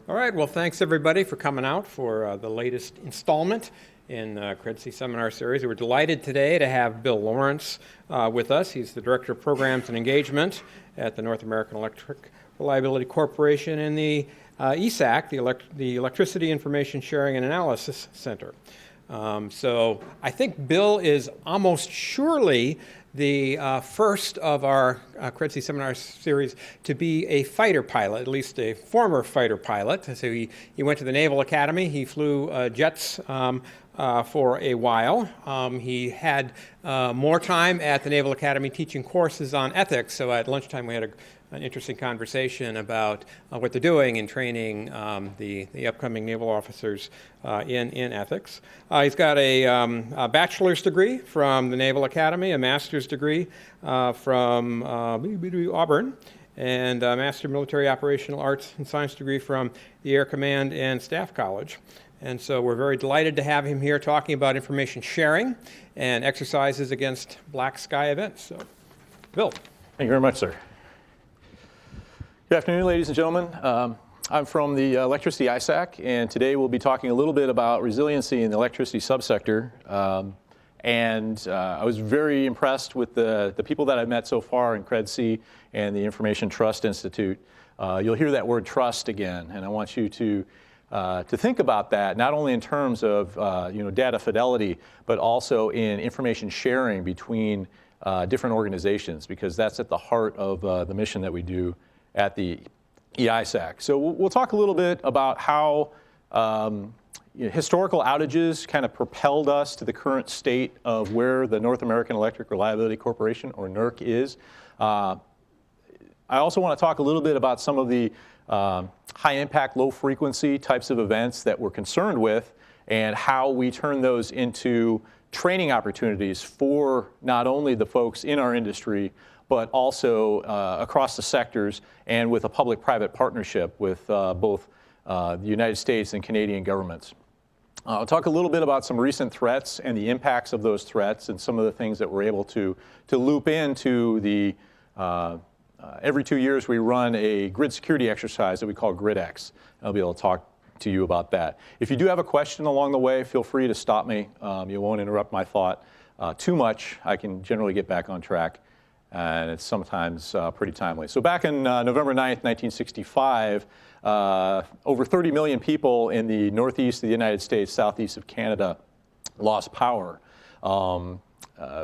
All right, well, thanks everybody for coming out for the latest installment in CREDC Seminar Series. We're delighted today to have Bill Lawrence with us. He's the Director of Programs and Engagement at the North American Electric Reliability Corporation and the ESAC, the Electricity Information Sharing and Analysis Center. So I think Bill is almost surely the first of our CREDC Seminar Series to be a fighter pilot, at least a former fighter pilot. So he went to the Naval Academy. He flew jets for a while. He had more time at the Naval Academy teaching courses on ethics. So at lunchtime we had an interesting conversation about what they're doing in training the upcoming naval officers in ethics. He's got a bachelor's degree from the Naval Academy, a master's degree from Auburn, and a Master of Military Operational Arts and Science degree from the Air Command and Staff College. And so we're very delighted to have him here talking about information sharing and exercises against black sky events. So, Bill. Thank you very much, sir. Good afternoon, ladies and gentlemen. I'm from the Electricity ISAC, and today we'll be talking a little bit about resiliency in the electricity subsector. I was very impressed with the people that I've met so far in CREDC and the Information Trust Institute. You'll hear that word trust again, and I want you to think about that, not only in terms of data fidelity, but also in information sharing between different organizations, because that's at the heart of the mission that we do at the EISAC. So we'll talk a little bit about how historical outages kind of propelled us to the current state of where the North American Electric Reliability Corporation, or NERC, is. I also want to talk a little bit about some of the high impact, low frequency types of events that we're concerned with and how we turn those into training opportunities for not only the folks in our industry, but also across the sectors and with a public-private partnership with both the United States and Canadian governments. I'll talk a little bit about some recent threats and the impacts of those threats and some of the things that we're able to loop into the every 2 years we run a grid security exercise that we call GridEx. I'll be able to talk to you about that. If you do have a question along the way, feel free to stop me. You won't interrupt my thought too much. I can generally get back on track, and it's sometimes pretty timely. So back in November 9th, 1965, over 30 million people in the northeast of the United States, southeast of Canada, lost power.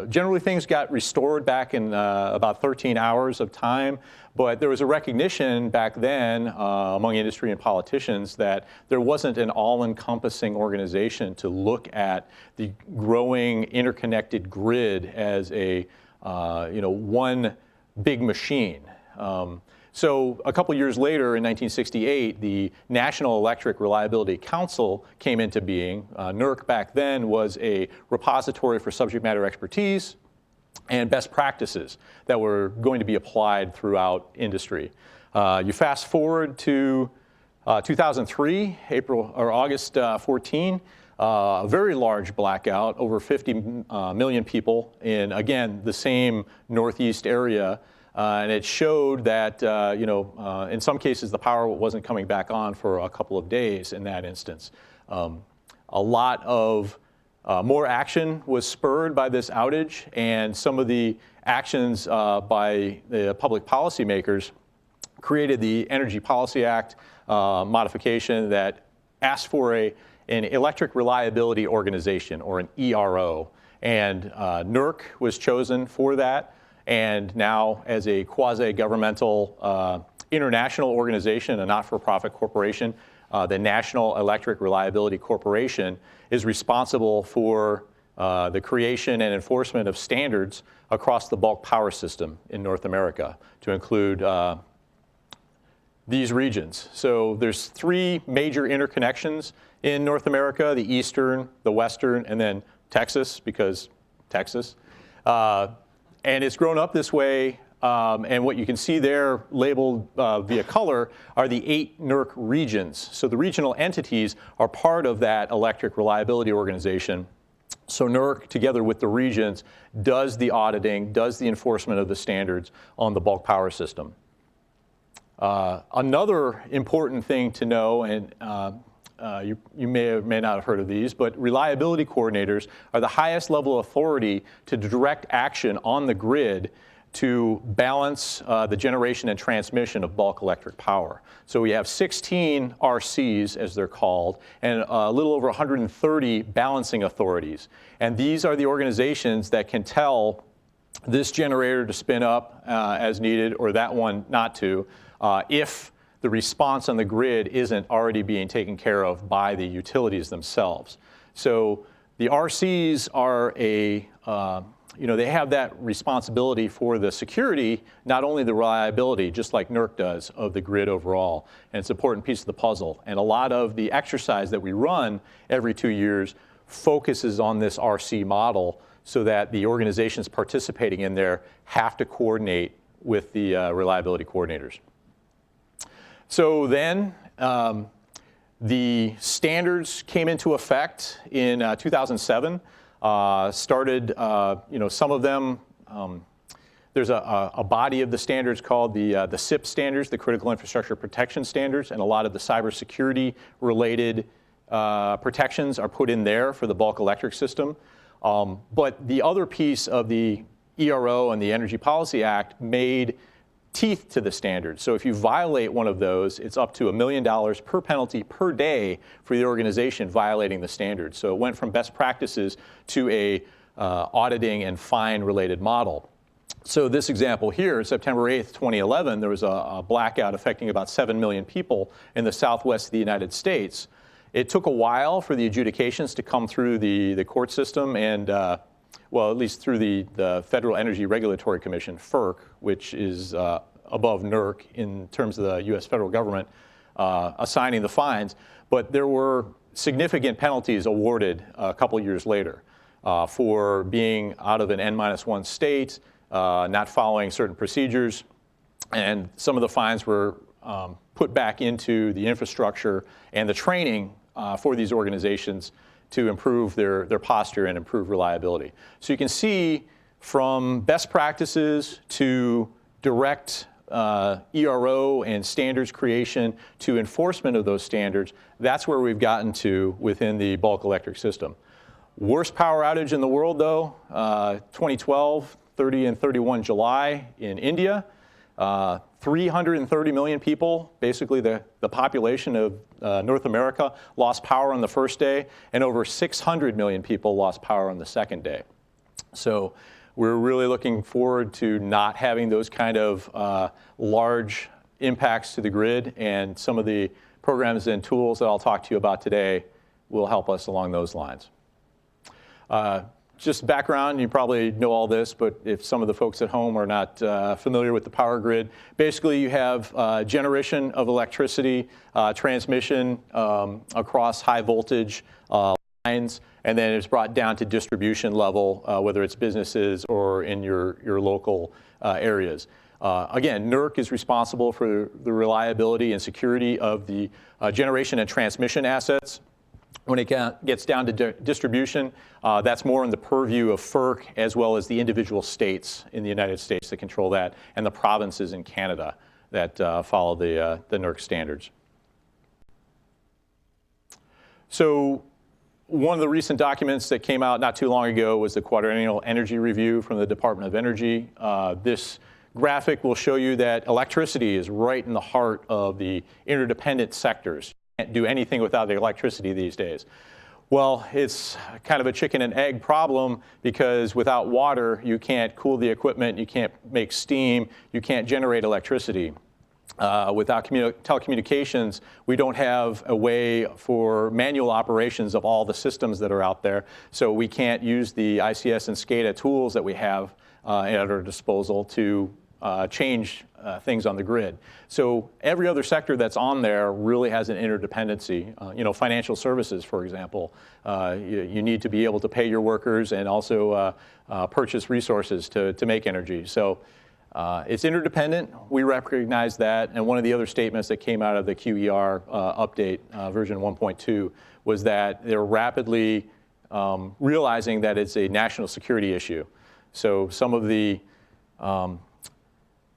Generally, things got restored back in about 13 hours of time, but there was a recognition back then among industry and politicians that there wasn't an all-encompassing organization to look at the growing interconnected grid as a one big machine. So a couple years later, in 1968, the National Electric Reliability Council came into being. NERC back then was a repository for subject matter expertise and best practices that were going to be applied throughout industry. You fast forward to 2003, August 14, a very large blackout, over 50 million people in, again, the same northeast area. And it showed that, in some cases, the power wasn't coming back on for a couple of days in that instance. A lot of more action was spurred by this outage, and some of the actions by the public policymakers created the Energy Policy Act modification that asked for an Electric Reliability Organization, or an ERO. And NERC was chosen for that. And now, as a quasi-governmental international organization, a not-for-profit corporation, the National Electric Reliability Corporation is responsible for the creation and enforcement of standards across the bulk power system in North America, to include these regions. So there's 3 major interconnections in North America: the eastern, the western, and then Texas, because Texas. And it's grown up this way, and what you can see there labeled via color are the 8 NERC regions. So the regional entities are part of that Electric Reliability Organization. So NERC, together with the regions, does the auditing, does the enforcement of the standards on the bulk power system. Another important thing to know, and you may or may not have heard of these, but reliability coordinators are the highest level of authority to direct action on the grid to balance the generation and transmission of bulk electric power. So we have 16 RCs, as they're called, and a little over 130 balancing authorities. And these are the organizations that can tell this generator to spin up as needed or that one not to, if the response on the grid isn't already being taken care of by the utilities themselves. So the RCs are they have that responsibility for the security, not only the reliability, just like NERC does, of the grid overall. And it's an important piece of the puzzle. And a lot of the exercise that we run every 2 years focuses on this RC model so that the organizations participating in there have to coordinate with the reliability coordinators. So then the standards came into effect in 2007. Started, some of them, there's a body of the standards called the CIP standards, the Critical Infrastructure Protection Standards, and a lot of the cybersecurity related protections are put in there for the bulk electric system. But the other piece of the ERO and the Energy Policy Act made teeth to the standards. So if you violate one of those, it's up to $1 million per penalty per day for the organization violating the standards. So it went from best practices to a auditing and fine related model. So this example here, September 8th, 2011, there was a blackout affecting about 7 million people in the southwest of the United States. It took a while for the adjudications to come through the court system and well, at least through the Federal Energy Regulatory Commission, FERC, which is above NERC in terms of the U.S. federal government assigning the fines. But there were significant penalties awarded a couple years later for being out of an N-1 state, not following certain procedures. And some of the fines were put back into the infrastructure and the training for these organizations to improve their posture and improve reliability. So you can see from best practices to direct ERO and standards creation to enforcement of those standards, that's where we've gotten to within the bulk electric system. Worst power outage in the world though, 2012, 30 and 31 July in India. 330 million people, basically the population of North America, lost power on the first day, and over 600 million people lost power on the second day. So we're really looking forward to not having those kind of large impacts to the grid, and some of the programs and tools that I'll talk to you about today will help us along those lines. Just background, you probably know all this, but if some of the folks at home are not familiar with the power grid, basically you have generation of electricity, transmission across high voltage lines, and then it's brought down to distribution level, whether it's businesses or in your local areas. Again, NERC is responsible for the reliability and security of the generation and transmission assets. When it gets down to distribution, that's more in the purview of FERC as well as the individual states in the United States that control that, and the provinces in Canada that follow the NERC standards. So one of the recent documents that came out not too long ago was the Quadrennial Energy Review from the Department of Energy. This graphic will show you that electricity is right in the heart of the interdependent sectors. Can't do anything without the electricity these days. Well, it's kind of a chicken and egg problem, because without water, you can't cool the equipment, you can't make steam, you can't generate electricity. Without telecommunications, we don't have a way for manual operations of all the systems that are out there. So we can't use the ICS and SCADA tools that we have at our disposal to change things on the grid. So every other sector that's on there really has an interdependency. Financial services, for example, you need to be able to pay your workers and also purchase resources to make energy. So it's interdependent. We recognize that. And one of the other statements that came out of the QER update, version 1.2, was that they're rapidly realizing that it's a national security issue. So some of the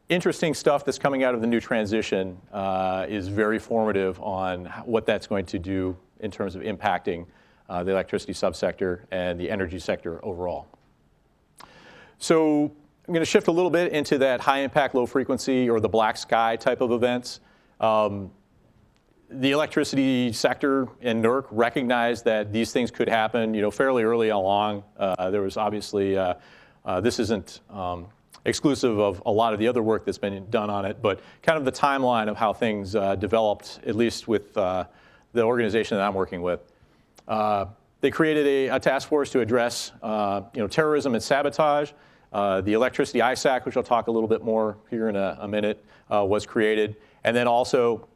interesting stuff that's coming out of the new transition is very formative on what that's going to do in terms of impacting the electricity subsector and the energy sector overall. So I'm going to shift a little bit into that high impact, low frequency, or the black sky type of events. The electricity sector and NERC recognized that these things could happen, fairly early along. There was obviously, this isn't exclusive of a lot of the other work that's been done on it, but kind of the timeline of how things developed, at least with the organization that I'm working with. They created a task force to address terrorism and sabotage. The electricity ISAC, which I'll talk a little bit more here in a minute, was created. And then also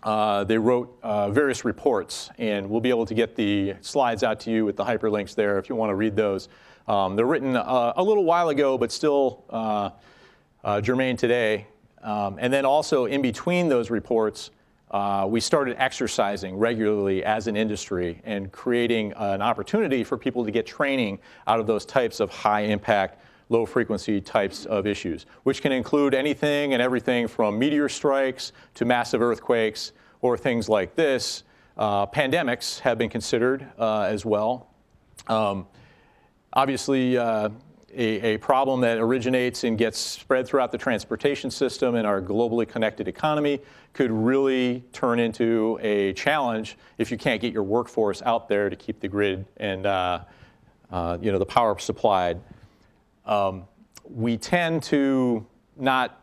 they wrote various reports, and we'll be able to get the slides out to you with the hyperlinks there if you want to read those. They're written a little while ago, but still germane today. And then also in between those reports, we started exercising regularly as an industry and creating an opportunity for people to get training out of those types of high impact, low frequency types of issues, which can include anything and everything from meteor strikes to massive earthquakes or things like this. Pandemics have been considered as well. Obviously, a problem that originates and gets spread throughout the transportation system and our globally connected economy could really turn into a challenge if you can't get your workforce out there to keep the grid and the power supplied. We tend to not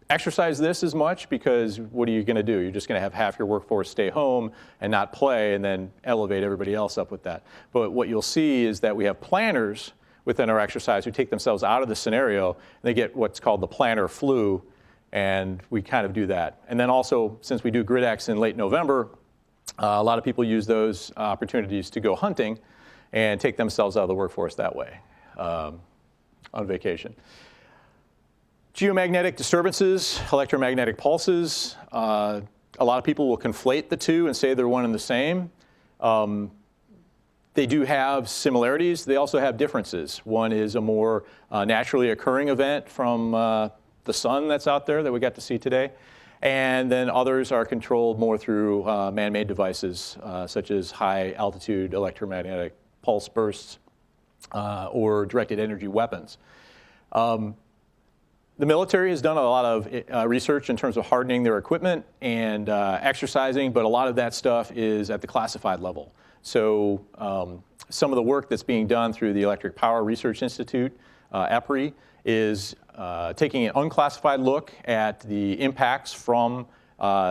exercise this as much because what are you going to do? You're just going to have half your workforce stay home and not play and then elevate everybody else up with that. But what you'll see is that we have planners within our exercise who take themselves out of the scenario, and they get what's called the planner flu, and we kind of do that. And then also, since we do GridEx in late November, a lot of people use those opportunities to go hunting and take themselves out of the workforce that way on vacation. Geomagnetic disturbances, electromagnetic pulses. A lot of people will conflate the two and say they're one and the same. They do have similarities. They also have differences. One is a more naturally occurring event from the sun that's out there that we got to see today. And then others are controlled more through man-made devices, such as high altitude electromagnetic pulse bursts or directed energy weapons. The military has done a lot of research in terms of hardening their equipment and exercising, but a lot of that stuff is at the classified level. So some of the work that's being done through the Electric Power Research Institute, EPRI, is taking an unclassified look at the impacts from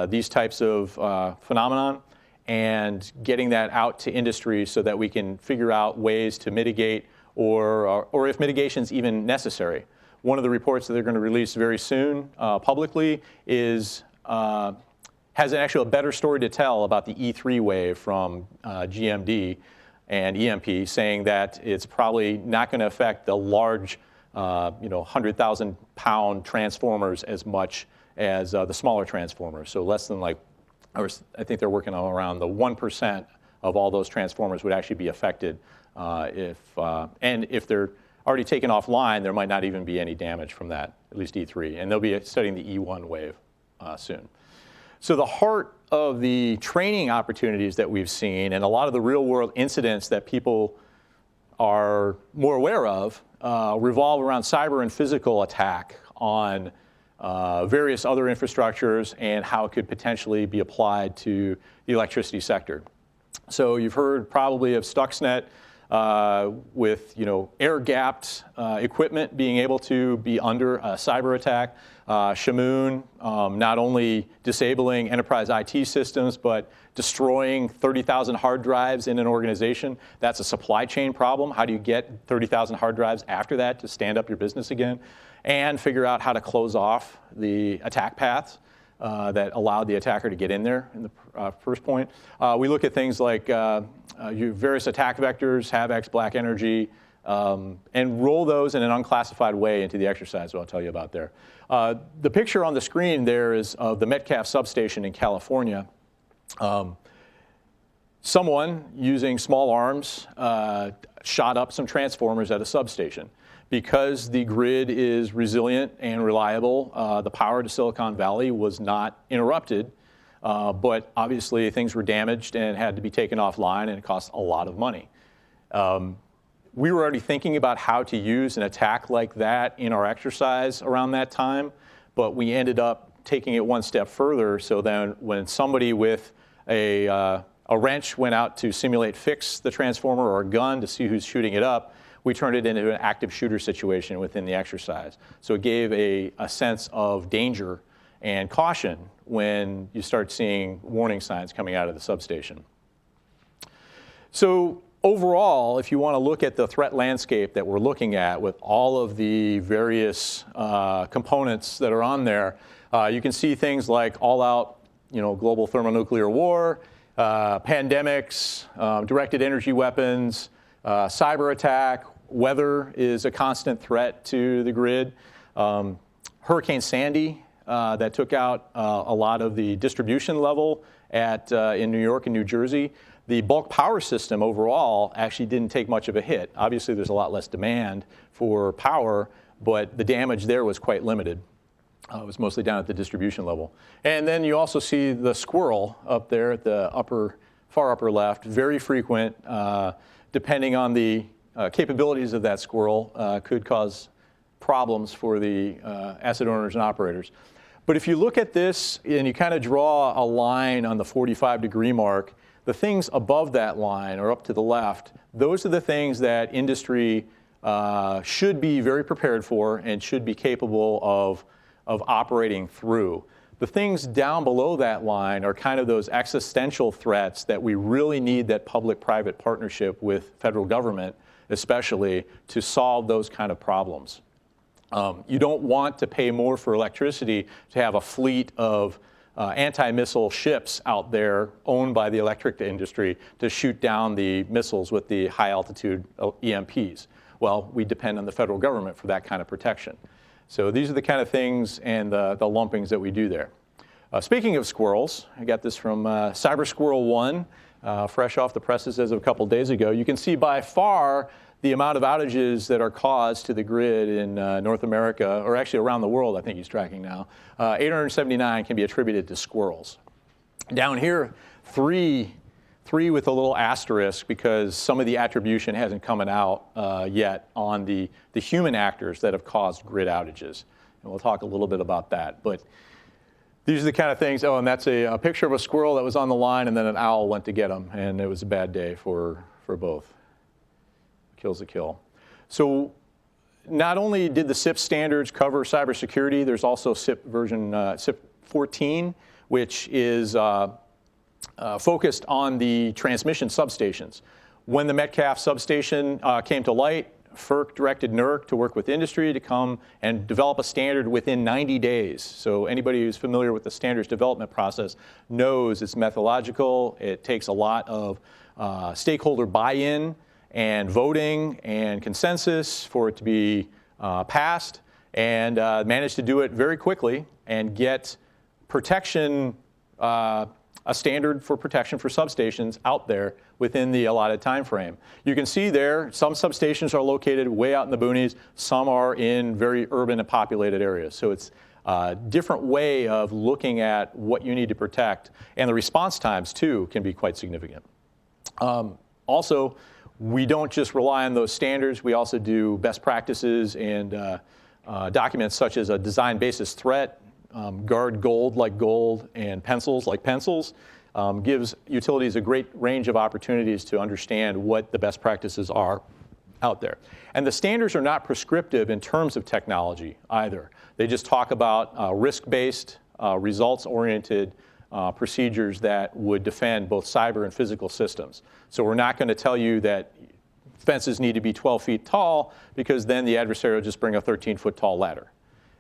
these types of phenomenon and getting that out to industry so that we can figure out ways to mitigate or if mitigation is even necessary. One of the reports that they're going to release very soon publicly is has actually a better story to tell about the E3 wave from GMD and EMP, saying that it's probably not going to affect the large 100,000 pound transformers as much as the smaller transformers. So less than I think they're working on around the 1% of all those transformers would actually be affected if they're already taken offline, there might not even be any damage from that, at least E3. And they'll be studying the E1 wave soon. So the heart of the training opportunities that we've seen and a lot of the real world incidents that people are more aware of revolve around cyber and physical attack on various other infrastructures and how it could potentially be applied to the electricity sector. So you've heard probably of Stuxnet with air-gapped equipment being able to be under a cyber attack. Shamoon, not only disabling enterprise IT systems, but destroying 30,000 hard drives in an organization. That's a supply chain problem. How do you get 30,000 hard drives after that to stand up your business again? And figure out how to close off the attack paths that allowed the attacker to get in there in the first point. We look at things like various attack vectors, HAVEX, Black Energy, and roll those in an unclassified way into the exercise that I'll tell you about there. The picture on the screen there is of the Metcalf substation in California. someone using small arms shot up some transformers at a substation. Because the grid is resilient and reliable, the power to Silicon Valley was not interrupted, but obviously things were damaged and had to be taken offline, and it cost a lot of money. We were already thinking about how to use an attack like that in our exercise around that time, but we ended up taking it one step further. So then when somebody with a wrench went out to fix the transformer, or a gun to see who's shooting it up, we turned it into an active shooter situation within the exercise. So it gave a sense of danger and caution when you start seeing warning signs coming out of the substation. So overall, if you want to look at the threat landscape that we're looking at with all of the various components that are on there, you can see things like all-out, global thermonuclear war, pandemics, directed energy weapons, cyber attack. Weather is a constant threat to the grid. Hurricane Sandy that took out a lot of the distribution level in New York and New Jersey. The bulk power system overall actually didn't take much of a hit. Obviously, there's a lot less demand for power, but the damage there was quite limited. It was mostly down at the distribution level. And then you also see the squirrel up there at the far upper left, very frequent, depending on the capabilities of that squirrel, could cause problems for the asset owners and operators. But if you look at this and you kind of draw a line on the 45-degree mark, the things above that line, or up to the left, those are the things that industry should be very prepared for and should be capable of operating through. The things down below that line are kind of those existential threats that we really need that public-private partnership with federal government, especially, to solve those kind of problems. You don't want to pay more for electricity to have a fleet of anti-missile ships out there owned by the electric industry to shoot down the missiles with the high-altitude EMPs. Well, we depend on the federal government for that kind of protection. So these are the kind of things and the lumpings that we do there. Speaking of squirrels, I got this from Cyber Squirrel 1, fresh off the presses as of a couple days ago. You can see by far the amount of outages that are caused to the grid in North America, or actually around the world, I think he's tracking now. 879 can be attributed to squirrels. Down here, three with a little asterisk, because some of the attribution hasn't come out yet on the human actors that have caused grid outages. And we'll talk a little bit about that. But these are the kind of things. Oh, and that's a picture of a squirrel that was on the line, and then an owl went to get him, and it was a bad day for both. Kill's a kill. So not only did the SIP standards cover cybersecurity, there's also SIP version SIP 14, which is focused on the transmission substations. When the Metcalfe substation came to light, FERC directed NERC to work with industry to come and develop a standard within 90 days. So anybody who's familiar with the standards development process knows it's methodological. It takes a lot of stakeholder buy-in and voting and consensus for it to be passed, and managed to do it very quickly and get protection, a standard for protection for substations out there within the allotted time frame. You can see there, some substations are located way out in the boonies, some are in very urban and populated areas. So it's a different way of looking at what you need to protect, and the response times too can be quite significant. Also, we don't just rely on those standards, we also do best practices and documents such as a design basis threat, guard gold like gold, and pencils like pencils. Gives utilities a great range of opportunities to understand what the best practices are out there. And the standards are not prescriptive in terms of technology either. They just talk about risk-based, results-oriented procedures that would defend both cyber and physical systems. So we're not going to tell you that fences need to be 12 feet tall, because then the adversary will just bring a 13-foot tall ladder.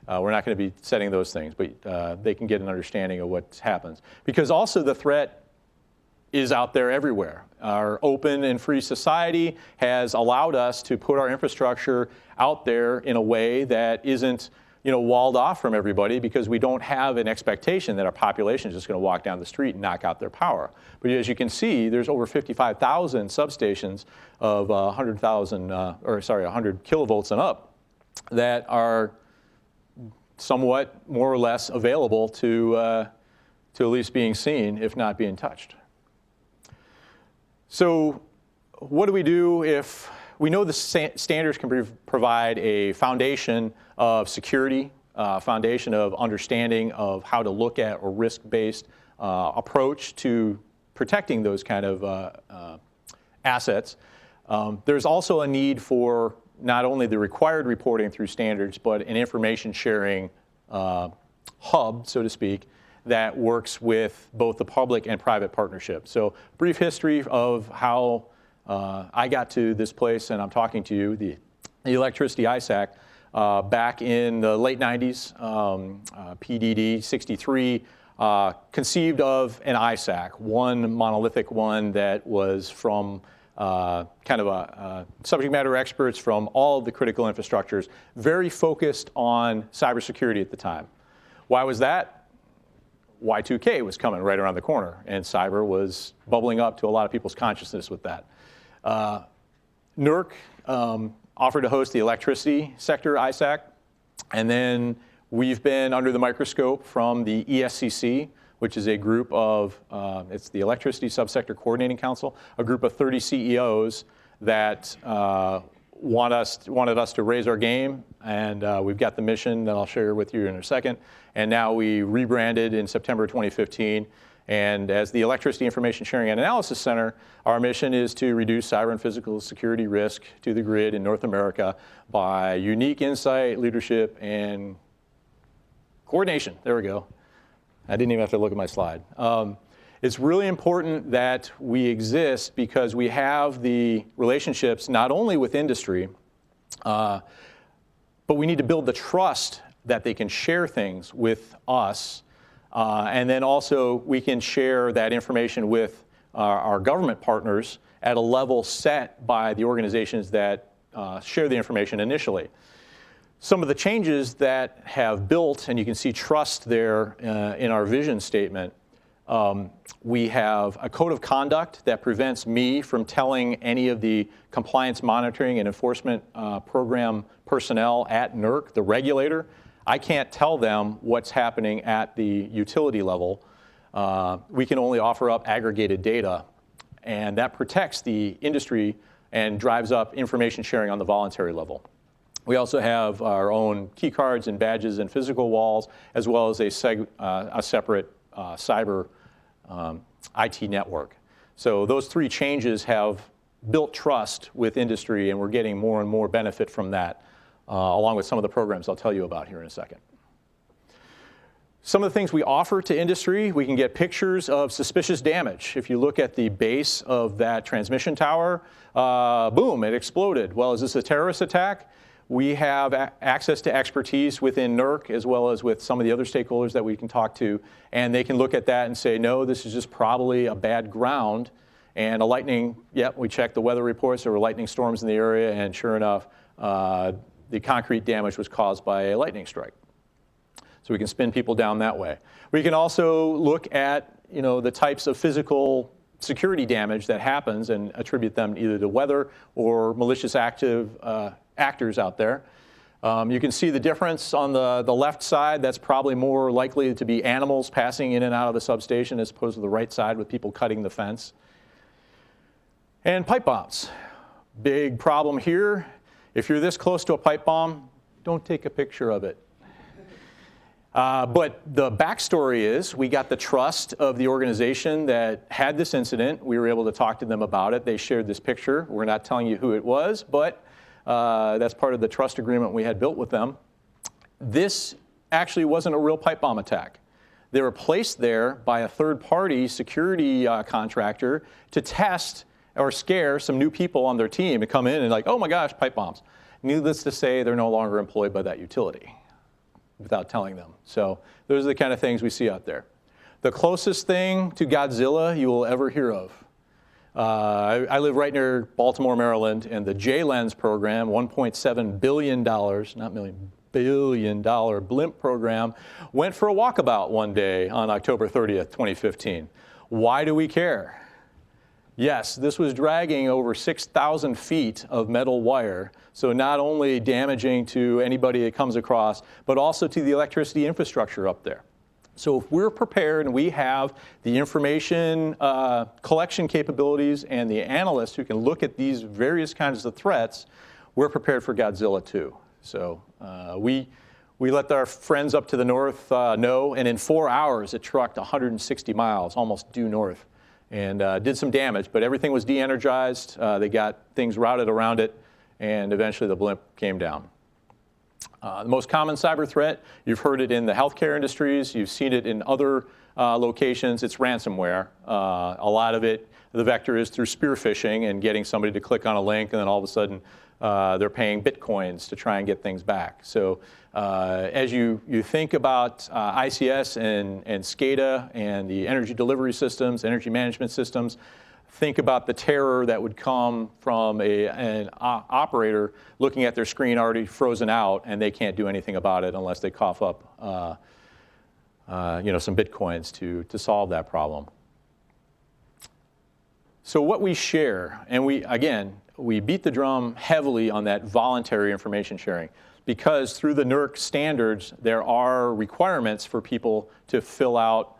We're not going to be setting those things, but they can get an understanding of what happens. Because also the threat is out there everywhere. Our open and free society has allowed us to put our infrastructure out there in a way that isn't walled off from everybody because we don't have an expectation that our population is just going to walk down the street and knock out their power. But as you can see, there's over 55,000 substations of 100 kilovolts and up that are somewhat more or less available to at least being seen, if not being touched. So what do we do if we know the standards can provide a foundation of security, foundation of understanding of how to look at a risk-based approach to protecting those kind of assets. There's also a need for not only the required reporting through standards, but an information sharing hub, so to speak, that works with both the public and private partnership. So brief history of how I got to this place, and I'm talking to you, the Electricity ISAC, back in the late 90s, PDD 63, conceived of an ISAC, one monolithic one that was from kind of a subject matter experts from all of the critical infrastructures, very focused on cybersecurity at the time. Why was that? Y2K was coming right around the corner, and cyber was bubbling up to a lot of people's consciousness with that. NERC offered to host the electricity sector ISAC, and then we've been under the microscope from the ESCC, which is a group of, it's the Electricity Subsector Coordinating Council, a group of 30 CEOs that wanted us to raise our game, and we've got the mission that I'll share with you in a second. And now we rebranded in September 2015. And as the Electricity Information Sharing and Analysis Center, our mission is to reduce cyber and physical security risk to the grid in North America by unique insight, leadership, and coordination. There we go. I didn't even have to look at my slide. It's really important that we exist because we have the relationships not only with industry, but we need to build the trust that they can share things with us. And then also we can share that information with our government partners at a level set by the organizations that share the information initially. Some of the changes that have built, and you can see trust there in our vision statement, we have a code of conduct that prevents me from telling any of the compliance monitoring and enforcement program personnel at NERC, the regulator. I can't tell them what's happening at the utility level. We can only offer up aggregated data, and that protects the industry and drives up information sharing on the voluntary level. We also have our own key cards and badges and physical walls, as well as a separate cyber IT network. So those three changes have built trust with industry, and we're getting more and more benefit from that, along with some of the programs I'll tell you about here in a second. Some of the things we offer to industry, we can get pictures of suspicious damage. If you look at the base of that transmission tower, boom, it exploded. Well, is this a terrorist attack? We have access to expertise within NERC as well as with some of the other stakeholders that we can talk to, and they can look at that and say, no, this is just probably a bad ground, and a lightning, yep, we checked the weather reports, there were lightning storms in the area, and sure enough, the concrete damage was caused by a lightning strike. So we can spin people down that way. We can also look at the types of physical security damage that happens and attribute them either to weather or malicious actors out there. You can see the difference on the left side. That's probably more likely to be animals passing in and out of the substation as opposed to the right side with people cutting the fence. And pipe bombs. Big problem here. If you're this close to a pipe bomb, don't take a picture of it. But the backstory is we got the trust of the organization that had this incident. We were able to talk to them about it. They shared this picture. We're not telling you who it was, but that's part of the trust agreement we had built with them. This actually wasn't a real pipe bomb attack. They were placed there by a third-party security contractor to test or scare some new people on their team to come in and like, oh my gosh, pipe bombs. Needless to say, they're no longer employed by that utility without telling them. So those are the kind of things we see out there. The closest thing to Godzilla you will ever hear of. I live right near Baltimore, Maryland, and the J-Lens program, $1.7 billion, not million, billion blimp program went for a walkabout one day on October 30th, 2015. Why do we care? Yes, this was dragging over 6,000 feet of metal wire, so not only damaging to anybody it comes across, but also to the electricity infrastructure up there. So if we're prepared and we have the information collection capabilities and the analysts who can look at these various kinds of threats, we're prepared for Godzilla too. So we let our friends up to the north know, and in 4 hours it trucked 160 miles, almost due north, and did some damage, but everything was de-energized. They got things routed around it, and eventually the blimp came down. The most common cyber threat, you've heard it in the healthcare industries, you've seen it in other locations, it's ransomware. A lot of it, the vector is through spear phishing and getting somebody to click on a link, and then all of a sudden they're paying bitcoins to try and get things back. So as you think about ICS and SCADA and the energy delivery systems, energy management systems, think about the terror that would come from an operator looking at their screen already frozen out, and they can't do anything about it unless they cough up some bitcoins to solve that problem. So what we share, and we beat the drum heavily on that voluntary information sharing, because through the NERC standards, there are requirements for people to fill out,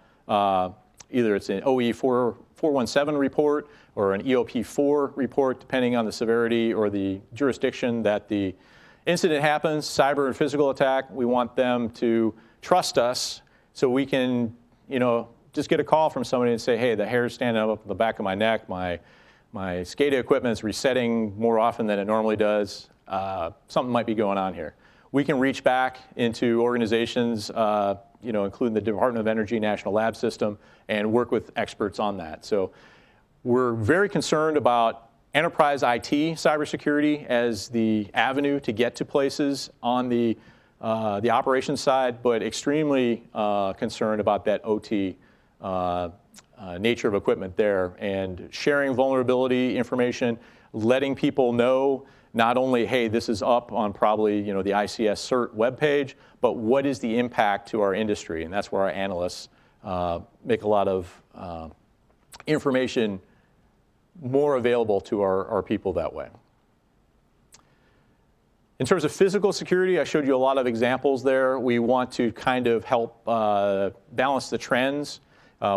either it's an OE 417 report or an EOP4 report, depending on the severity or the jurisdiction that the incident happens, cyber and physical attack. We want them to trust us so we can, just get a call from somebody and say, hey, the hair's standing up the back of my neck, my SCADA equipment's resetting more often than it normally does. Something might be going on here. We can reach back into organizations, including the Department of Energy National Lab System, and work with experts on that. So we're very concerned about enterprise IT cybersecurity as the avenue to get to places on the operations side, but extremely concerned about that OT nature of equipment there, and sharing vulnerability information, letting people know not only, hey, this is up on probably the ICS CERT webpage, but what is the impact to our industry? And that's where our analysts make a lot of information more available to our people that way. In terms of physical security, I showed you a lot of examples there. We want to kind of help balance the trends.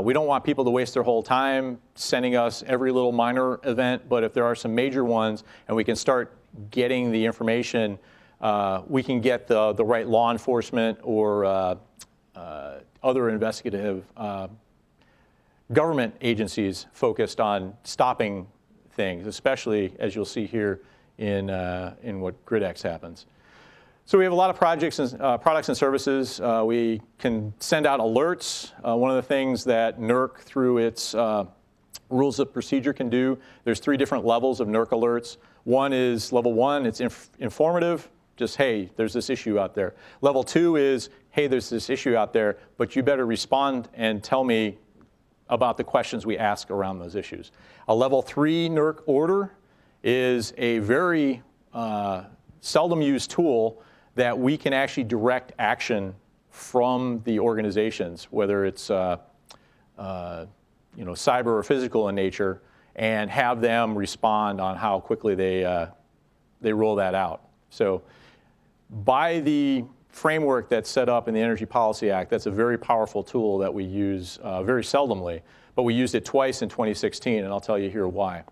We don't want people to waste their whole time sending us every little minor event, but if there are some major ones and we can start getting the information, we can get the right law enforcement or other investigative government agencies focused on stopping things, especially as you'll see here in what GridEx happens. So we have a lot of projects and products and services. We can send out alerts. One of the things that NERC, through its rules of procedure, can do, there's 3 different levels of NERC alerts. One is level 1, it's informative, just, hey, there's this issue out there. Level 2 is, hey, there's this issue out there, but you better respond and tell me about the questions we ask around those issues. A level 3 NERC order is a very seldom used tool that we can actually direct action from the organizations, whether it's cyber or physical in nature, and have them respond on how quickly they roll that out. So by the framework that's set up in the Energy Policy Act, that's a very powerful tool that we use very seldomly, but we used it twice in 2016, and I'll tell you here why.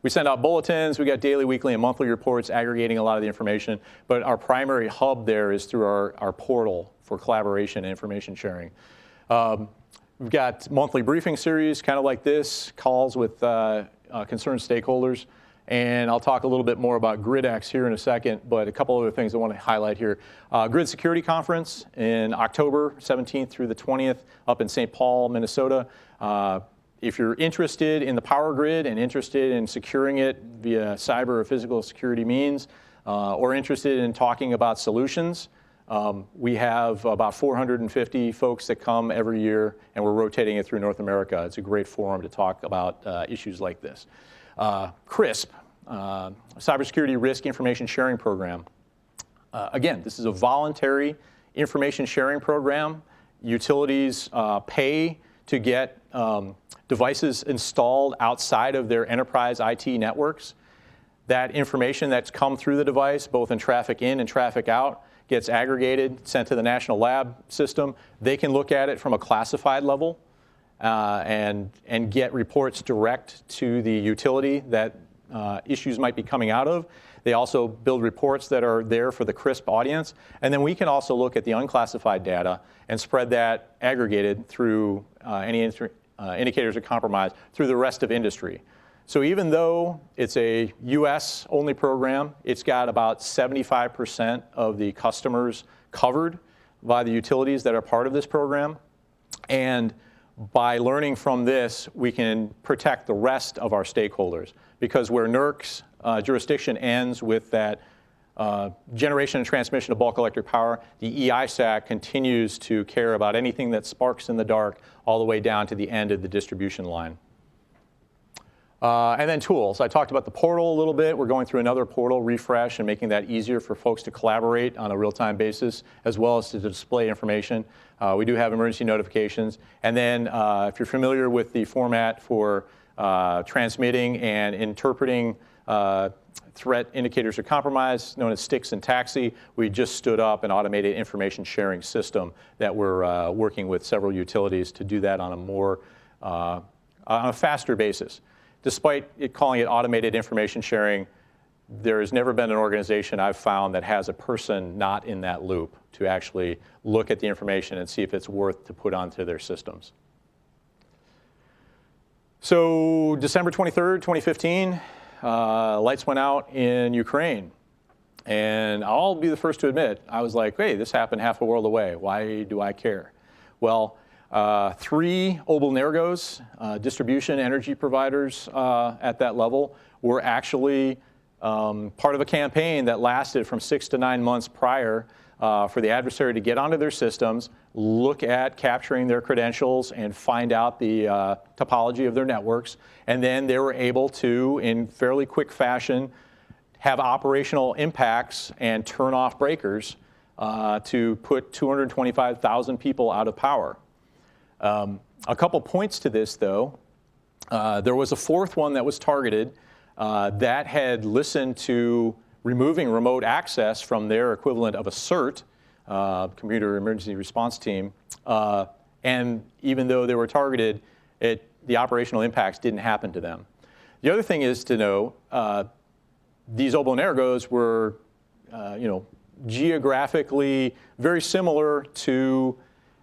We send out bulletins, we got daily, weekly, and monthly reports aggregating a lot of the information, but our primary hub there is through our portal for collaboration and information sharing. We've got monthly briefing series, kind of like this, calls with concerned stakeholders, and I'll talk a little bit more about GridEx here in a second, but a couple other things I want to highlight here. Grid Security Conference in October 17th through the 20th up in St. Paul, Minnesota. If you're interested in the power grid and interested in securing it via cyber or physical security means, or interested in talking about solutions, we have about 450 folks that come every year, and we're rotating it through North America. It's a great forum to talk about issues like this. CRISP, Cybersecurity Risk Information Sharing Program. Again, this is a voluntary information sharing program. Utilities pay to get devices installed outside of their enterprise IT networks. That information that's come through the device, both in traffic in and traffic out, gets aggregated, sent to the national lab system. They can look at it from a classified level and get reports direct to the utility that issues might be coming out of. They also build reports that are there for the CRISP audience. And then we can also look at the unclassified data and spread that aggregated through any indicators of compromise through the rest of industry. So even though it's a US only program, it's got about 75% of the customers covered by the utilities that are part of this program. And by learning from this, we can protect the rest of our stakeholders, because where NERC's jurisdiction ends with that generation and transmission of bulk electric power, the EISAC continues to care about anything that sparks in the dark all the way down to the end of the distribution line. And then tools. I talked about the portal a little bit. We're going through another portal refresh and making that easier for folks to collaborate on a real-time basis, as well as to display information. We do have emergency notifications. And then if you're familiar with the format for transmitting and interpreting threat indicators of compromise, known as STIX and TAXI, we just stood up an automated information sharing system that we're working with several utilities to do that on a more, on a faster basis. Despite calling it automated information sharing, there has never been an organization I've found that has a person not in that loop to actually look at the information and see if it's worth to put onto their systems. So December 23rd, 2015, lights went out in Ukraine. And I'll be the first to admit, I was like, hey, this happened half a world away. Why do I care? Well, 3 oblnergos, distribution energy providers at that level, were actually part of a campaign that lasted from 6 to 9 months prior for the adversary to get onto their systems, look at capturing their credentials, and find out the topology of their networks. And then they were able to, in fairly quick fashion, have operational impacts and turn off breakers to put 225,000 people out of power. A couple points to this, though. There was a 4th one that was targeted that had listened to removing remote access from their equivalent of a CERT, Computer Emergency Response Team. And even though they were targeted, the operational impacts didn't happen to them. The other thing is to know, these oblnergos were geographically very similar to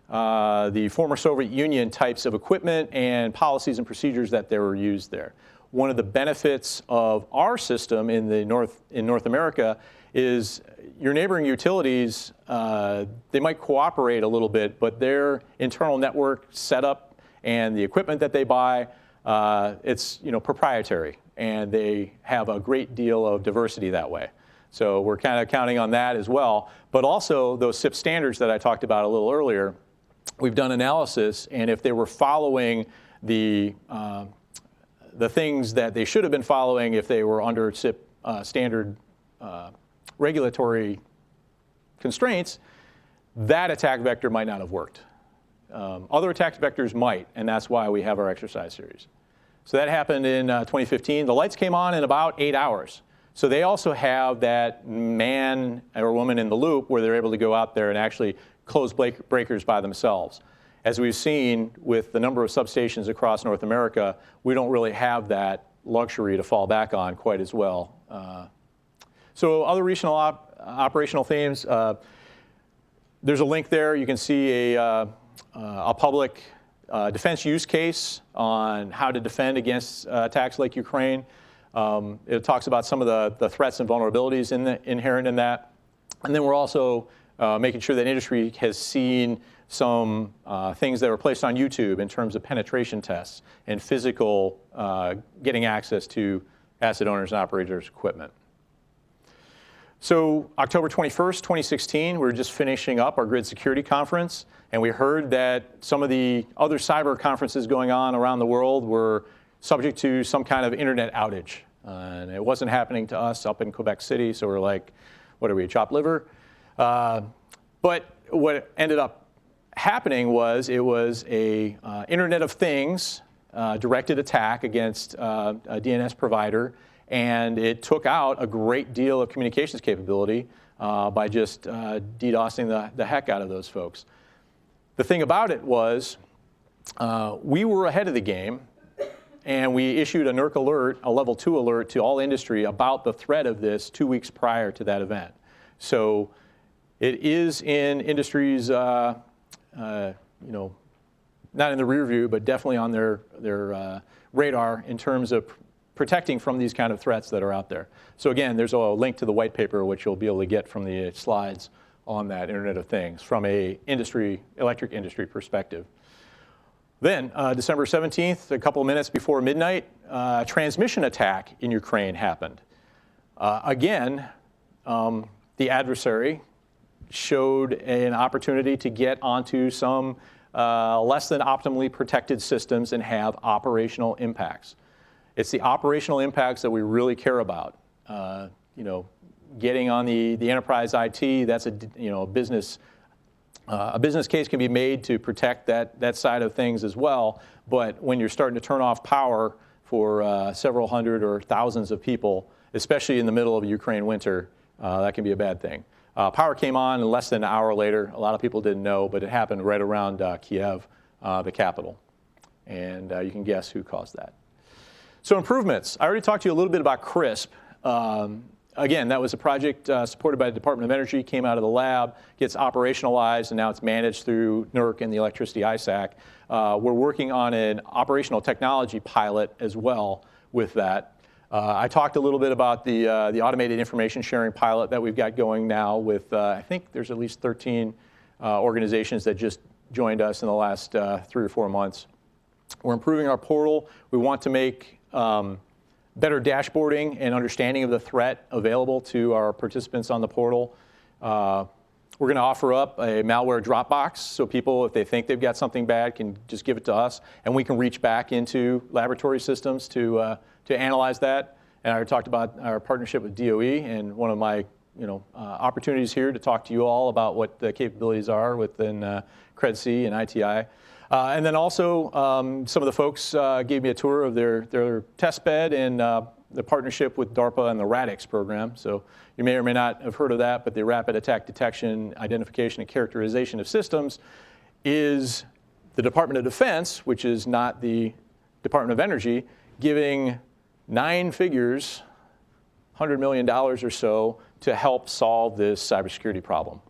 the former Soviet Union types of equipment and policies and procedures that were used there. One of the benefits of our system in North America is your neighboring utilities, they might cooperate a little bit, but their internal network setup and the equipment that they buy, it's proprietary, and they have a great deal of diversity that way. So we're kind of counting on that as well. But also those SIP standards that I talked about a little earlier, we've done analysis, and if they were following the things that they should have been following if they were under SIP standard regulatory constraints, that attack vector might not have worked. Other attack vectors might, and that's why we have our exercise series. So that happened in 2015. The lights came on in about 8 hours. So they also have that man or woman in the loop where they're able to go out there and actually close breakers by themselves. As we've seen with the number of substations across North America, we don't really have that luxury to fall back on quite as well. So other regional operational themes, there's a link there. You can see a public defense use case on how to defend against attacks like Ukraine. It talks about some of the threats and vulnerabilities inherent in that. And then we're also making sure that industry has seen some things that were placed on YouTube in terms of penetration tests and physical getting access to asset owners and operators' equipment. So October 21st, 2016, we were just finishing up our Grid Security Conference, and we heard that some of the other cyber conferences going on around the world were subject to some kind of internet outage. And it wasn't happening to us up in Quebec City, so we're like, what are we, chopped liver? But what ended up happening was it was a Internet of Things directed attack against a DNS provider, and it took out a great deal of communications capability by just DDoSing the heck out of those folks. The thing about it was we were ahead of the game, and we issued a NERC alert, a level 2 alert to all industry about the threat of this 2 weeks prior to that event. So it is in industry's, not in the rear view, but definitely on their radar in terms of protecting from these kind of threats that are out there. So again, there's a link to the white paper, which you'll be able to get from the slides on that Internet of Things from a electric industry perspective. Then, December 17th, a couple of minutes before midnight, a transmission attack in Ukraine happened. Again, the adversary showed an opportunity to get onto some less than optimally protected systems and have operational impacts. It's the operational impacts that we really care about. Getting on the enterprise IT, that's a business case can be made to protect that side of things as well. But when you're starting to turn off power for several hundred or thousands of people, especially in the middle of a Ukraine winter, that can be a bad thing. Power came on less than an hour later. A lot of people didn't know, but it happened right around Kiev, the capital. And you can guess who caused that. So improvements. I already talked to you a little bit about CRISP. Again, that was a project supported by the Department of Energy, came out of the lab, gets operationalized, and now it's managed through NERC and the Electricity ISAC. We're working on an operational technology pilot as well with that. I talked a little bit about the automated information sharing pilot that we've got going now with, I think there's at least 13 organizations that just joined us in the last 3 or 4 months. We're improving our portal. We want to make better dashboarding and understanding of the threat available to our participants on the portal. We're going to offer up a malware Dropbox so people, if they think they've got something bad, can just give it to us, and we can reach back into laboratory systems to analyze that. And I already talked about our partnership with DOE, and one of my opportunities here to talk to you all about what the capabilities are within CREDC and ITI. And then also, some of the folks gave me a tour of their test bed and the partnership with DARPA and the RADIX program. So you may or may not have heard of that, but the Rapid Attack Detection, Identification, and Characterization of Systems is the Department of Defense, which is not the Department of Energy, giving 9 figures, $100 million or so, to help solve this cybersecurity problem.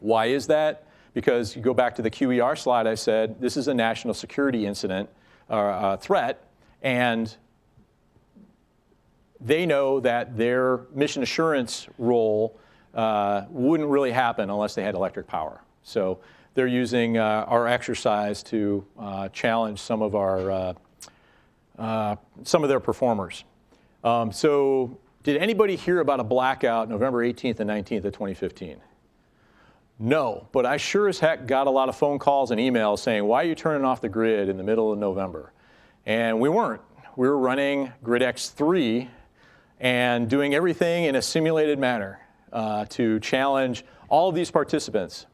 Why is that? Because you go back to the QER slide I said, this is a national security incident, or threat, and they know that their mission assurance role wouldn't really happen unless they had electric power. So they're using our exercise to challenge some of their performers. So did anybody hear about a blackout November 18th and 19th of 2015? No, but I sure as heck got a lot of phone calls and emails saying, why are you turning off the grid in the middle of November? And we weren't. We were running GridEx IV and doing everything in a simulated manner to challenge all of these participants.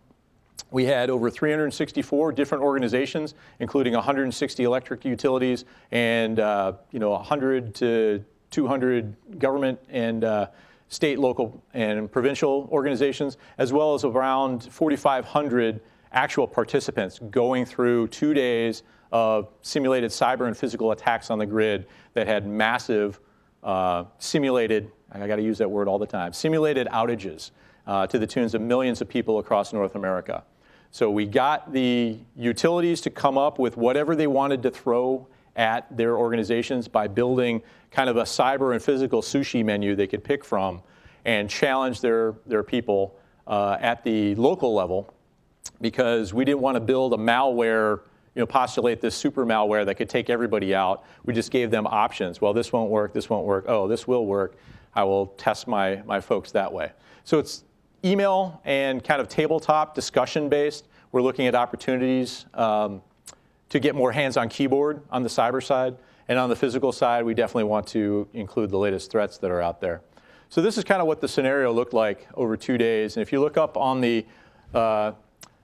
We had over 364 different organizations, including 160 electric utilities and 100 to 200 government and state, local, and provincial organizations, as well as around 4,500 actual participants going through 2 days of simulated cyber and physical attacks on the grid that had massive simulated, I got to use that word all the time, simulated outages to the tunes of millions of people across North America. So we got the utilities to come up with whatever they wanted to throw at their organizations by building kind of a cyber and physical sushi menu they could pick from and challenge their people at the local level, because we didn't want to build a malware, postulate this super malware that could take everybody out. We just gave them options. Well, this won't work, this won't work. Oh, this will work. I will test my folks that way. So it's email and kind of tabletop discussion based. We're looking at opportunities to get more hands-on keyboard on the cyber side. And on the physical side, we definitely want to include the latest threats that are out there. So this is kind of what the scenario looked like over 2 days. And if you look up on the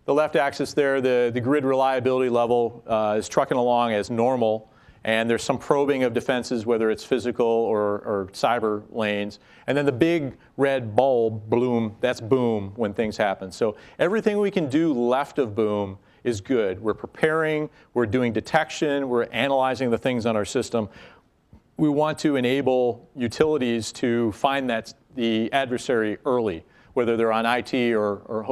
left axis there, the grid reliability level is trucking along as normal. And there's some probing of defenses, whether it's physical or cyber lanes. And then the big red bulb, bloom, that's boom when things happen. So everything we can do left of boom is good. We're preparing, we're doing detection, we're analyzing the things on our system. We want to enable utilities to find the adversary early, whether they're on IT or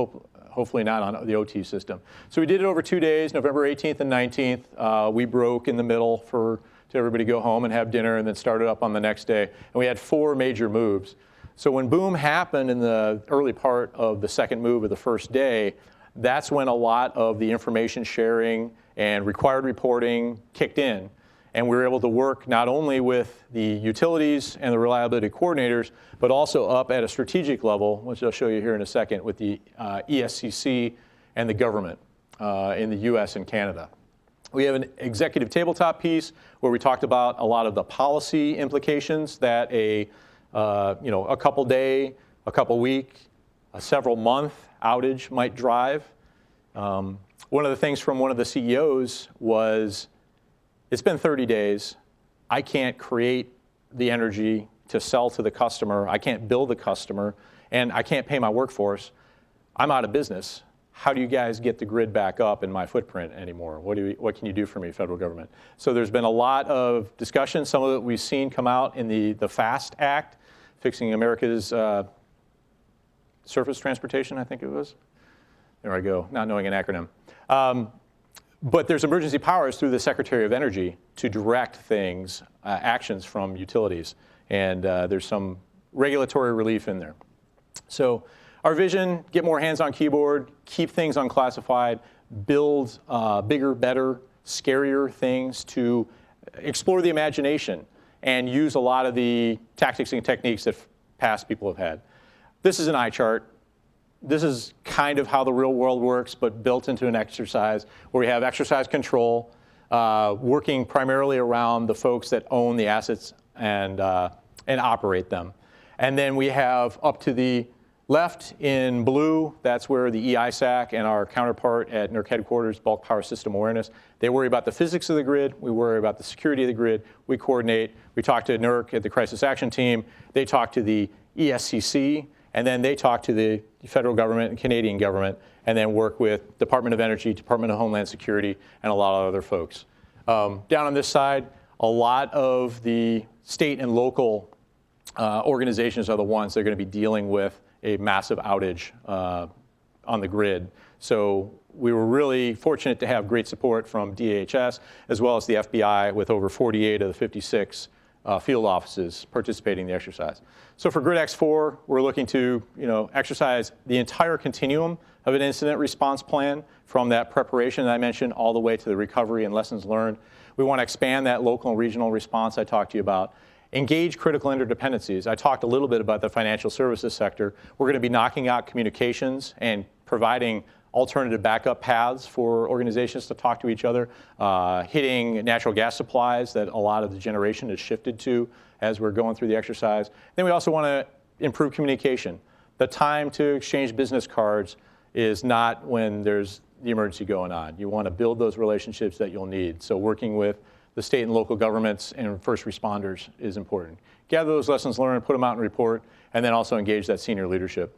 hopefully not on the OT system. So we did it over 2 days, November 18th and 19th. We broke in the middle to everybody go home and have dinner, and then started up on the next day. And we had 4 major moves. So when boom happened in the early part of the second move of the first day, that's when a lot of the information sharing and required reporting kicked in. And we were able to work not only with the utilities and the reliability coordinators, but also up at a strategic level, which I'll show you here in a second, with the ESCC and the government in the US and Canada. We have an executive tabletop piece where we talked about a lot of the policy implications that a couple day, a couple week, a several month outage might drive. One of the things from one of the CEOs was, it's been 30 days. I can't create the energy to sell to the customer. I can't bill the customer, and I can't pay my workforce. I'm out of business. How do you guys get the grid back up in my footprint anymore? What can you do for me, federal government? So there's been a lot of discussion. Some of it we've seen come out in the FAST Act, Fixing America's Surface Transportation, I think it was. There I go, not knowing an acronym. But there's emergency powers through the Secretary of Energy to direct things, actions from utilities. And there's some regulatory relief in there. So our vision, get more hands on keyboard, keep things unclassified, build bigger, better, scarier things to explore the imagination and use a lot of the tactics and techniques that past people have had. This is an eye chart. This is kind of how the real world works, but built into an exercise where we have exercise control, working primarily around the folks that own the assets and operate them. And then we have up to the left in blue, that's where the EISAC and our counterpart at NERC headquarters, Bulk Power System Awareness, they worry about the physics of the grid, we worry about the security of the grid, we coordinate, we talk to NERC at the Crisis Action Team, they talk to the ESCC, and then they talk to the federal government and Canadian government, and then work with Department of Energy, Department of Homeland Security, and a lot of other folks. Down on this side, a lot of the state and local organizations are the ones that are going to be dealing with a massive outage on the grid. So we were really fortunate to have great support from DHS as well as the FBI with over 48 of the 56 field offices participating in the exercise. So for GridEx IV, we're looking to exercise the entire continuum of an incident response plan from that preparation that I mentioned all the way to the recovery and lessons learned. We want to expand that local and regional response I talked to you about. Engage critical interdependencies. I talked a little bit about the financial services sector. We're going to be knocking out communications and providing alternative backup paths for organizations to talk to each other, hitting natural gas supplies that a lot of the generation has shifted to as we're going through the exercise. Then we also want to improve communication. The time to exchange business cards is not when there's the emergency going on. You want to build those relationships that you'll need. So working with the state and local governments and first responders is important. Gather those lessons learned, put them out in a report, and then also engage that senior leadership.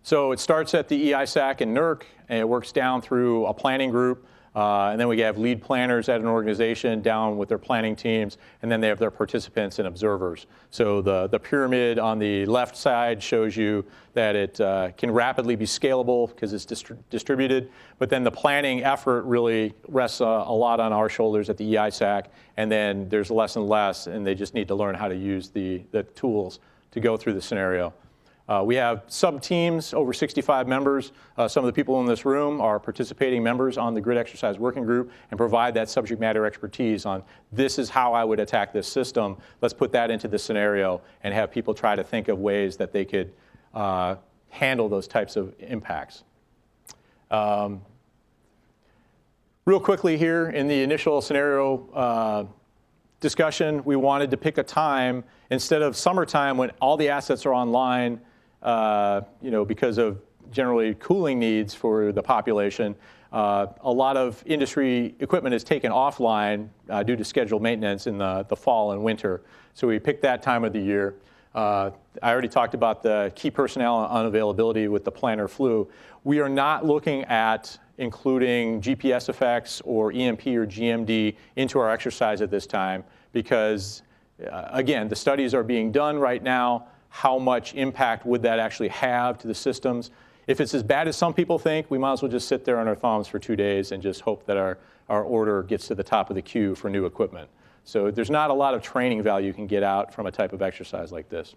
So it starts at the EISAC and NERC, and it works down through a planning group, and then we have lead planners at an organization down with their planning teams, and then they have their participants and observers. So the pyramid on the left side shows you that it can rapidly be scalable because it's distributed, but then the planning effort really rests a lot on our shoulders at the EISAC, and then there's less and less, and they just need to learn how to use the tools to go through the scenario. We have sub-teams, over 65 members. Some of the people in this room are participating members on the Grid Exercise Working Group and provide that subject matter expertise on this is how I would attack this system. Let's put that into the scenario and have people try to think of ways that they could handle those types of impacts. Real quickly here, in the initial scenario discussion, we wanted to pick a time instead of summertime when all the assets are online, because of generally cooling needs for the population. A lot of industry equipment is taken offline due to scheduled maintenance in the fall and winter. So we picked that time of the year. I already talked about the key personnel unavailability with the plantar flu. We are not looking at including GPS effects or EMP or GMD into our exercise at this time because, again, the studies are being done right now. How much impact would that actually have to the systems? If it's as bad as some people think, we might as well just sit there on our thumbs for 2 days and just hope that our order gets to the top of the queue for new equipment. So there's not a lot of training value you can get out from a type of exercise like this.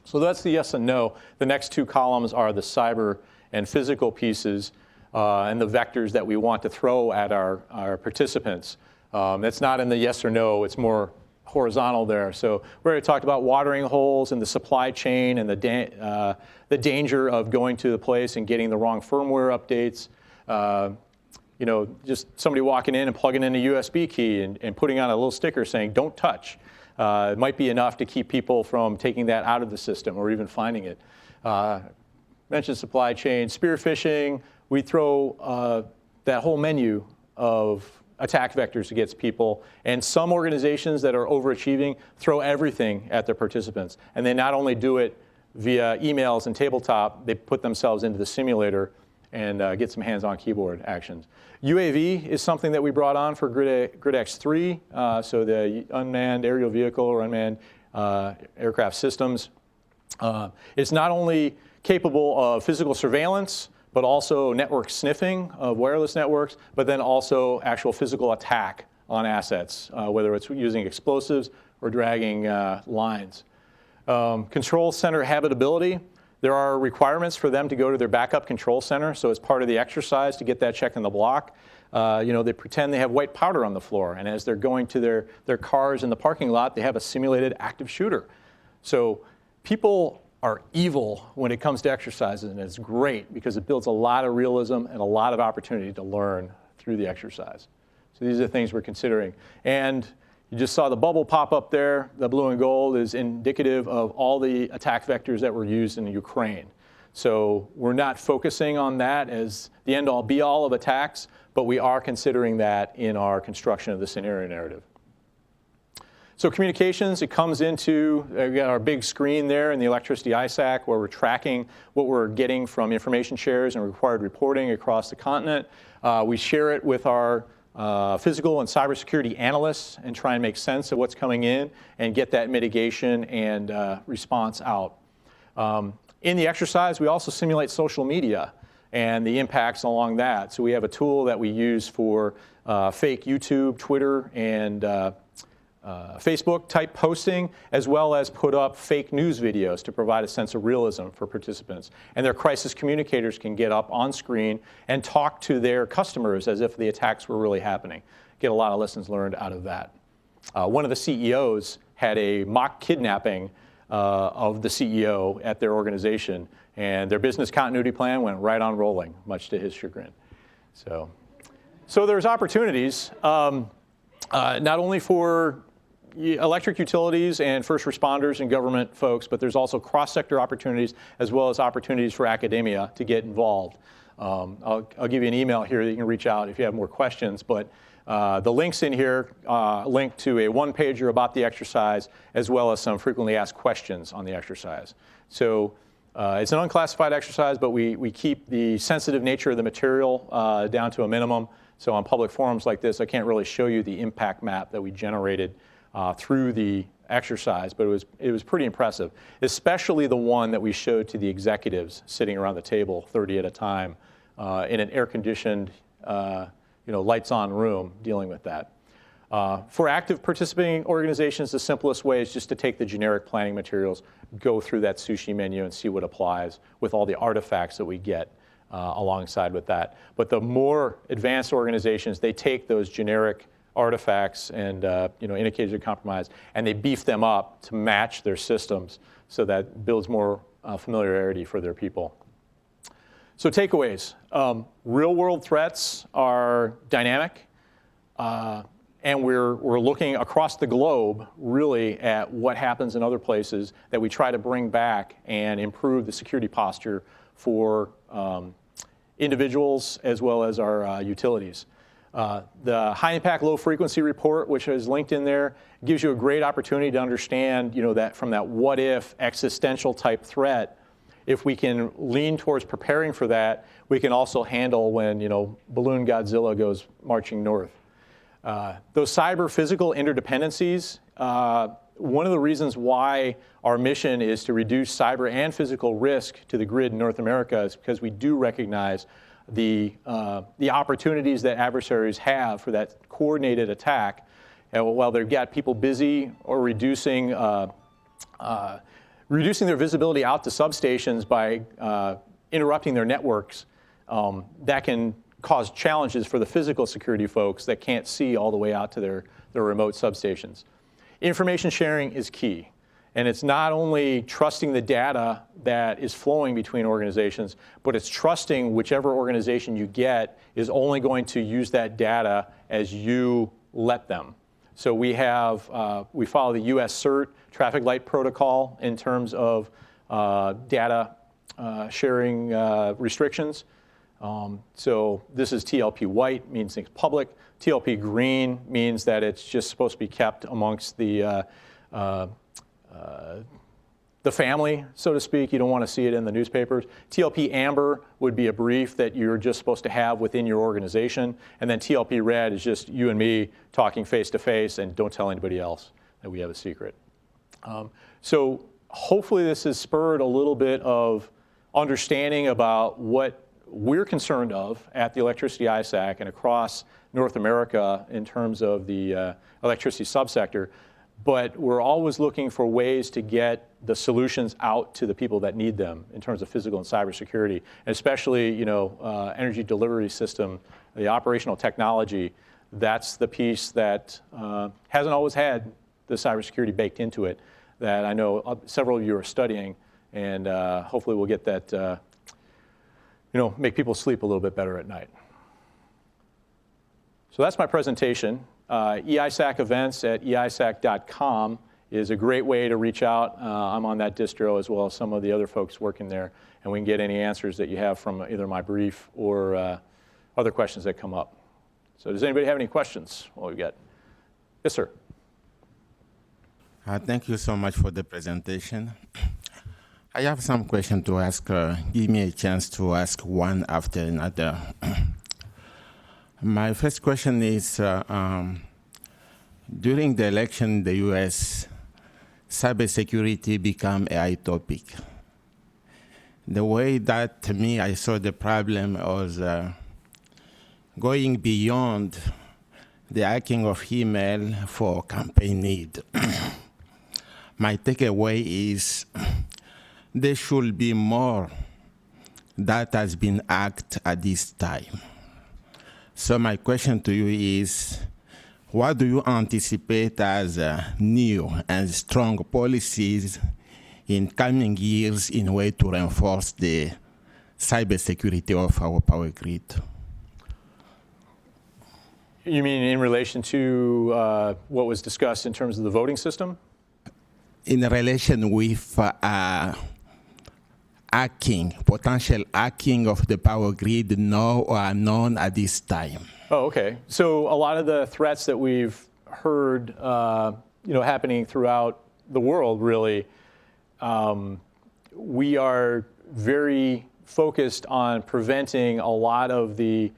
So that's the yes and no. The next 2 columns are the cyber and physical pieces and the vectors that we want to throw at our participants. That's not in the yes or no, it's more horizontal there. So we already talked about watering holes and the supply chain and the danger of going to the place and getting the wrong firmware updates. Just somebody walking in and plugging in a USB key and putting on a little sticker saying, don't touch. It might be enough to keep people from taking that out of the system or even finding it. Mentioned supply chain, spear phishing. We throw that whole menu of attack vectors against people. And some organizations that are overachieving throw everything at their participants. And they not only do it via emails and tabletop, they put themselves into the simulator and get some hands-on keyboard actions. UAV is something that we brought on for GridEx IV, so the unmanned aerial vehicle or unmanned aircraft systems. It's not only capable of physical surveillance, but also network sniffing of wireless networks, but then also actual physical attack on assets, whether it's using explosives or dragging lines. Control center habitability. There are requirements for them to go to their backup control center, so as part of the exercise to get that check in the block, they pretend they have white powder on the floor, and as they're going to their cars in the parking lot, they have a simulated active shooter. So people are evil when it comes to exercises, and it's great because it builds a lot of realism and a lot of opportunity to learn through the exercise. So these are the things we're considering. And you just saw the bubble pop up there. The blue and gold is indicative of all the attack vectors that were used in Ukraine. So we're not focusing on that as the end-all be-all of attacks, but we are considering that in our construction of the scenario narrative. So communications, it comes into, we got our big screen there in the electricity ISAC where we're tracking what we're getting from information shares and required reporting across the continent. We share it with our physical and cybersecurity analysts and try and make sense of what's coming in and get that mitigation and response out. In the exercise, we also simulate social media and the impacts along that. So we have a tool that we use for fake YouTube, Twitter, and Facebook type posting, as well as put up fake news videos to provide a sense of realism for participants. And their crisis communicators can get up on screen and talk to their customers as if the attacks were really happening. Get a lot of lessons learned out of that. One of the CEOs had a mock kidnapping of the CEO at their organization, and their business continuity plan went right on rolling, much to his chagrin. So there's opportunities, not only for electric utilities and first responders and government folks, but there's also cross-sector opportunities as well as opportunities for academia to get involved. I'll give you an email here that you can reach out if you have more questions, but the links in here link to a one-pager about the exercise as well as some frequently asked questions on the exercise. So it's an unclassified exercise, but we keep the sensitive nature of the material down to a minimum. So on public forums like this, I can't really show you the impact map that we generated through the exercise, but it was pretty impressive, especially the one that we showed to the executives sitting around the table, 30 at a time, in an air-conditioned, lights-on room dealing with that. For active participating organizations, the simplest way is just to take the generic planning materials, go through that sushi menu and see what applies with all the artifacts that we get alongside with that. But the more advanced organizations, they take those generic artifacts and indicators of compromise, and they beef them up to match their systems so that builds more familiarity for their people. So takeaways, real world threats are dynamic And we're looking across the globe really at what happens in other places that we try to bring back and improve the security posture for individuals as well as our utilities. The high impact, low frequency report, which is linked in there, gives you a great opportunity to understand, that from that what if existential type threat, if we can lean towards preparing for that, we can also handle when, balloon Godzilla goes marching north. Those cyber physical interdependencies, one of the reasons why our mission is to reduce cyber and physical risk to the grid in North America is because we do recognize the opportunities that adversaries have for that coordinated attack. While they've got people busy or reducing their visibility out to substations by interrupting their networks, that can cause challenges for the physical security folks that can't see all the way out to their remote substations. Information sharing is key. And it's not only trusting the data that is flowing between organizations, but it's trusting whichever organization you get is only going to use that data as you let them. So we follow the US CERT traffic light protocol in terms of data sharing restrictions. So this is TLP white, means it's public. TLP green means that it's just supposed to be kept amongst the family, so to speak. You don't want to see it in the newspapers. TLP amber would be a brief that you're just supposed to have within your organization. And then TLP red is just you and me talking face to face, and don't tell anybody else that we have a secret. So hopefully this has spurred a little bit of understanding about what we're concerned of at the Electricity ISAC and across North America in terms of the electricity subsector. But we're always looking for ways to get the solutions out to the people that need them in terms of physical and cybersecurity, and especially, energy delivery system, the operational technology. That's the piece that hasn't always had the cybersecurity baked into it that I know several of you are studying, and hopefully we'll get that, make people sleep a little bit better at night. So that's my presentation. EISAC events at eisac.com is a great way to reach out. I'm on that distro as well as some of the other folks working there, and we can get any answers that you have from either my brief or other questions that come up. So does anybody have any questions? What we got? Yes, sir. Thank you so much for the presentation. I have some questions to ask. Give me a chance to ask one after another. My first question is, during the election in the US, cybersecurity became a high topic. The way that I saw the problem was going beyond the hacking of email for campaign need. My takeaway is there should be more that has been hacked at this time. So my question to you is, what do you anticipate as new and strong policies in coming years in a way to reinforce the cybersecurity of our power grid? You mean in relation to what was discussed in terms of the voting system? In relation with potential hacking of the power grid known or unknown at this time. Oh, okay. So a lot of the threats that we've heard, happening throughout the world, really, we are very focused on preventing a lot of the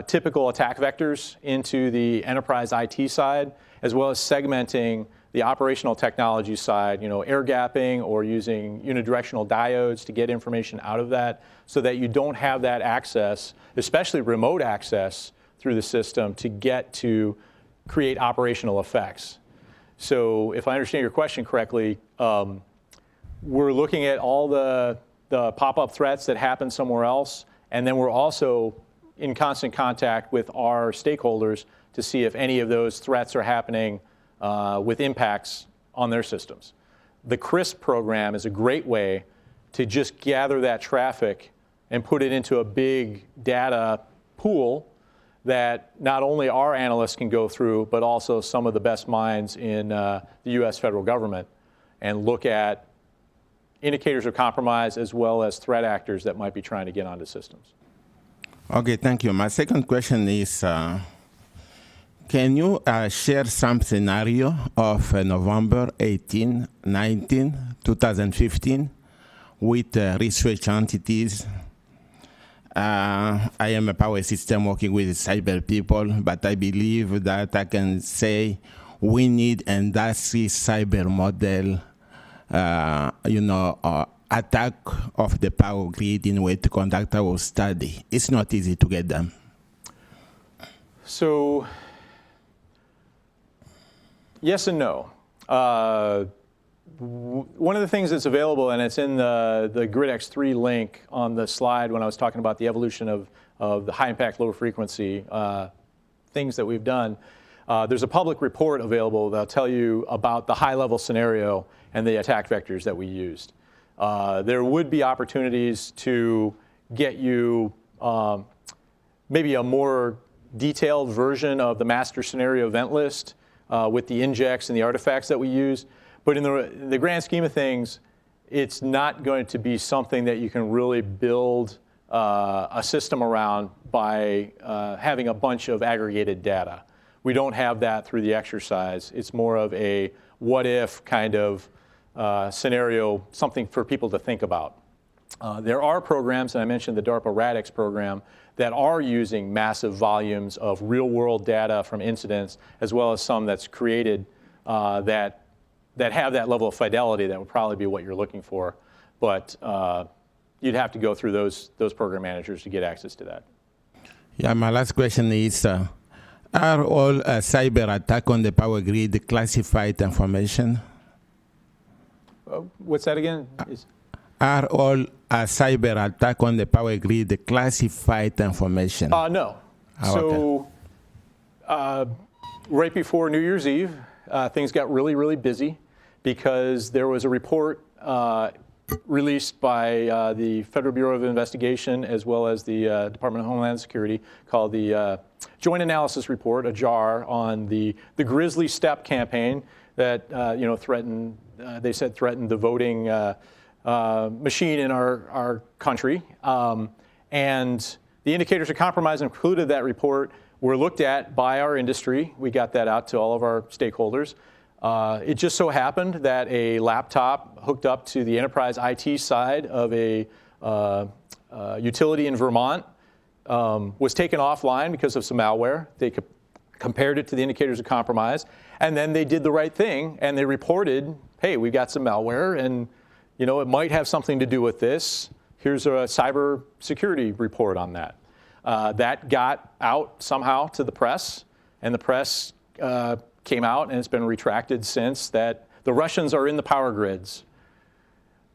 typical attack vectors into the enterprise IT side, as well as segmenting the operational technology side, air gapping or using unidirectional diodes to get information out of that so that you don't have that access, especially remote access through the system to get to create operational effects. So if I understand your question correctly, we're looking at all the pop-up threats that happen somewhere else, and then we're also in constant contact with our stakeholders to see if any of those threats are happening with impacts on their systems. The CRISP program is a great way to just gather that traffic and put it into a big data pool that not only our analysts can go through, but also some of the best minds in the US federal government and look at indicators of compromise as well as threat actors that might be trying to get onto systems. Okay, thank you. My second question is, can you share some scenario of November 18, 19, 2015 with research entities? I am a power system working with cyber people, but I believe that I can say we need industry cyber model, attack of the power grid in a way to conduct our study. It's not easy to get them. So, yes and no. One of the things that's available, and it's in the GridEx 3 link on the slide when I was talking about the evolution of the high impact, low frequency things that we've done, there's a public report available that'll tell you about the high level scenario and the attack vectors that we used. There would be opportunities to get you maybe a more detailed version of the master scenario event list with the injects and the artifacts that we use. But in the grand scheme of things, it's not going to be something that you can really build a system around by having a bunch of aggregated data. We don't have that through the exercise. It's more of a what if kind of scenario, something for people to think about. There are programs, and I mentioned the DARPA RADIX program, that are using massive volumes of real world data from incidents, as well as some that's created that have that level of fidelity that would probably be what you're looking for. But you'd have to go through those program managers to get access to that. Yeah, my last question is, are all cyber attack on the power grid classified information? What's that again? Are all cyber attack on the power grid classified information? No. Oh, so right before New Year's Eve, things got really, really busy because there was a report released by the Federal Bureau of Investigation as well as the Department of Homeland Security called the Joint Analysis Report, a JAR, on the Grizzly Step campaign that threatened, they said threatened the voting machine in our country. And the indicators of compromise included that report were looked at by our industry. We got that out to all of our stakeholders. It just so happened that a laptop hooked up to the enterprise IT side of a utility in Vermont was taken offline because of some malware. They compared it to the indicators of compromise, and then they did the right thing and they reported, hey, we got some malware and it might have something to do with this. Here's a cyber security report on that. That got out somehow to the press, and the press came out, and it's been retracted since, that the Russians are in the power grids.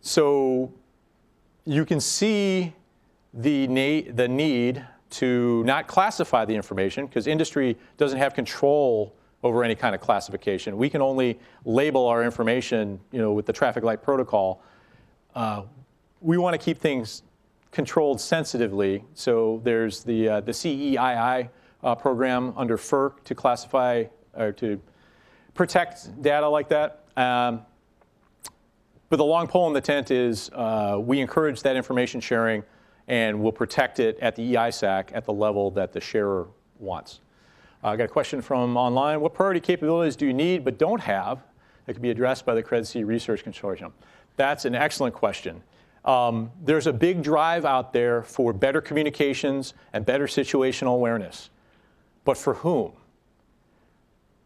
So you can see the need to not classify the information, because industry doesn't have control over any kind of classification. We can only label our information, with the traffic light protocol. We want to keep things controlled sensitively. So there's the CEII program under FERC to classify or to protect data like that. But the long pole in the tent is we encourage that information sharing, and we'll protect it at the EISAC at the level that the sharer wants. I got a question from online. What priority capabilities do you need but don't have that could be addressed by the CREDC Research Consortium? That's an excellent question. There's a big drive out there for better communications and better situational awareness. But for whom?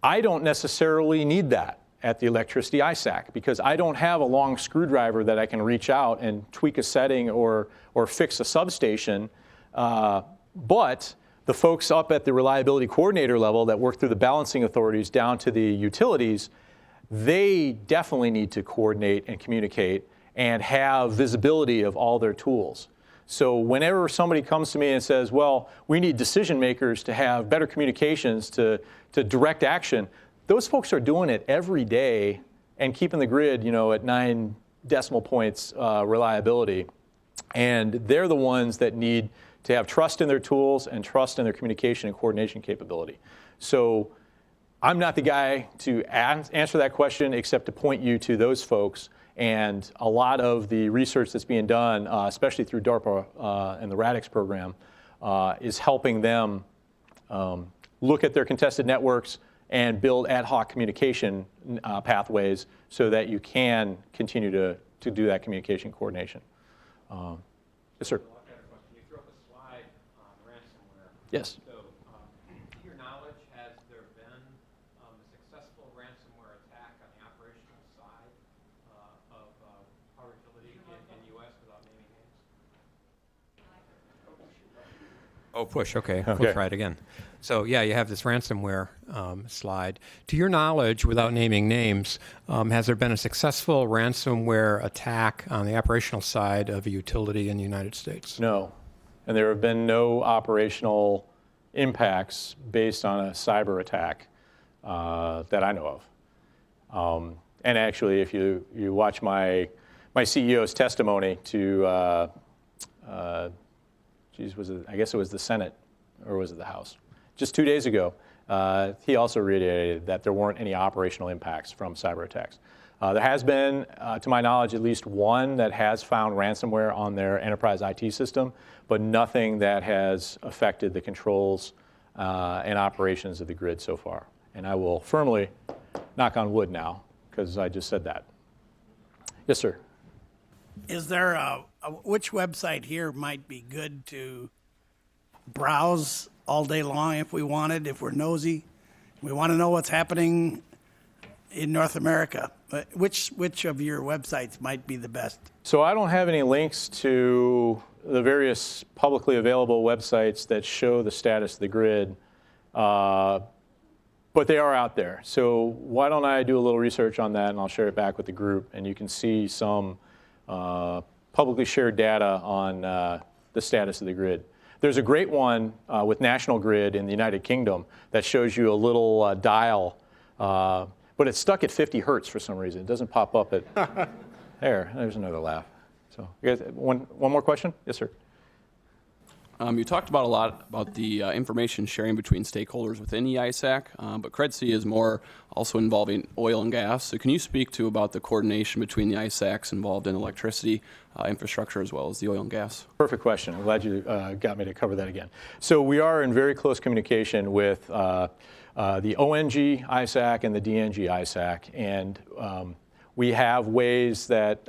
I don't necessarily need that at the electricity ISAC, because I don't have a long screwdriver that I can reach out and tweak a setting or fix a substation. But the folks up at the reliability coordinator level that work through the balancing authorities down to the utilities, they definitely need to coordinate and communicate and have visibility of all their tools. So whenever somebody comes to me and says, well, we need decision makers to have better communications to direct action, those folks are doing it every day and keeping the grid, at 9 decimal points reliability. And they're the ones that need to have trust in their tools and trust in their communication and coordination capability. So I'm not the guy to answer that question except to point you to those folks. And a lot of the research that's being done, especially through DARPA and the RADEX program, is helping them look at their contested networks and build ad hoc communication pathways so that you can continue to do that communication coordination. Yes, sir. You threw up a slide on ransomware. Yes. So, to your knowledge, has there been a successful ransomware attack on the operational side of power utility in U.S. without naming names? Oh, push. Okay. We'll try it again. So, yeah, you have this ransomware slide. To your knowledge, without naming names, has there been a successful ransomware attack on the operational side of a utility in the United States? No. And there have been no operational impacts based on a cyber attack that I know of. And actually, if you watch my CEO's testimony to, I guess it was the Senate, or was it the House? Just 2 days ago, he also reiterated that there weren't any operational impacts from cyber attacks. There has been, to my knowledge, at least one that has found ransomware on their enterprise IT system, but nothing that has affected the controls and operations of the grid so far. And I will firmly knock on wood now, because I just said that. Yes, sir. Is there which website here might be good to browse all day long if we wanted, if we're nosy? We want to know what's happening in North America. Which of your websites might be the best? So I don't have any links to the various publicly available websites that show the status of the grid, but they are out there. So why don't I do a little research on that, and I'll share it back with the group, and you can see some publicly shared data on the status of the grid. There's a great one with National Grid in the United Kingdom that shows you a little dial, but it's stuck at 50 hertz for some reason. It doesn't pop up at, there's another laugh. So you guys, one more question? Yes, sir. You talked about a lot about the information sharing between stakeholders within the ISAC, but CREDC is more also involving oil and gas. So can you speak to about the coordination between the ISACs involved in electricity infrastructure as well as the oil and gas? Perfect question. I'm glad you got me to cover that again. So we are in very close communication with the ONG ISAC and the DNG ISAC, and we have ways that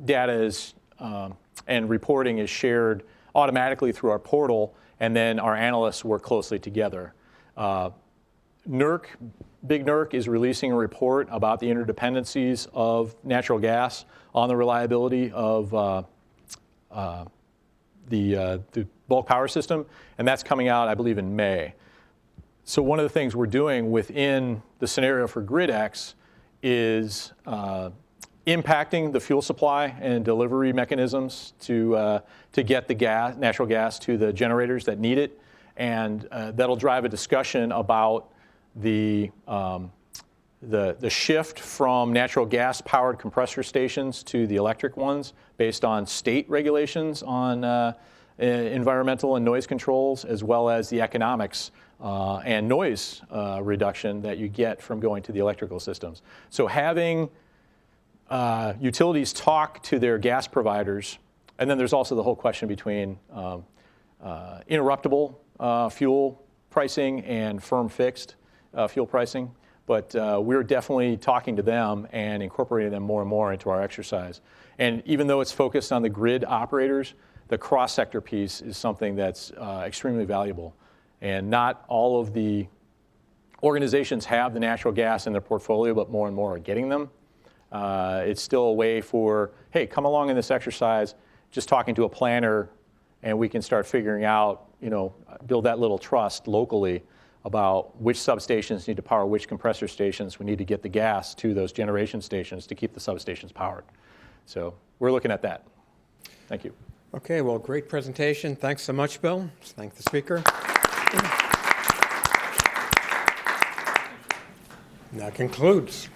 data is and reporting is shared automatically through our portal, and then our analysts work closely together. NERC, Big NERC, is releasing a report about the interdependencies of natural gas on the reliability of the bulk power system, and that's coming out, I believe, in May. So one of the things we're doing within the scenario for GridEx is impacting the fuel supply and delivery mechanisms to get the natural gas to the generators that need it, and that'll drive a discussion about the shift from natural gas powered compressor stations to the electric ones based on state regulations on environmental and noise controls, as well as the economics and noise reduction that you get from going to the electrical systems. So having utilities talk to their gas providers, and then there's also the whole question between interruptible fuel pricing and firm fixed fuel pricing. But we're definitely talking to them and incorporating them more and more into our exercise. And even though it's focused on the grid operators, the cross-sector piece is something that's extremely valuable. And not all of the organizations have the natural gas in their portfolio, but more and more are getting them. It's still a way for, hey, come along in this exercise, just talking to a planner, and we can start figuring out, build that little trust locally about which substations need to power which compressor stations. We need to get the gas to those generation stations to keep the substations powered. So we're looking at that. Thank you. Okay, well, great presentation. Thanks so much, Bill. Let's thank the speaker. And that concludes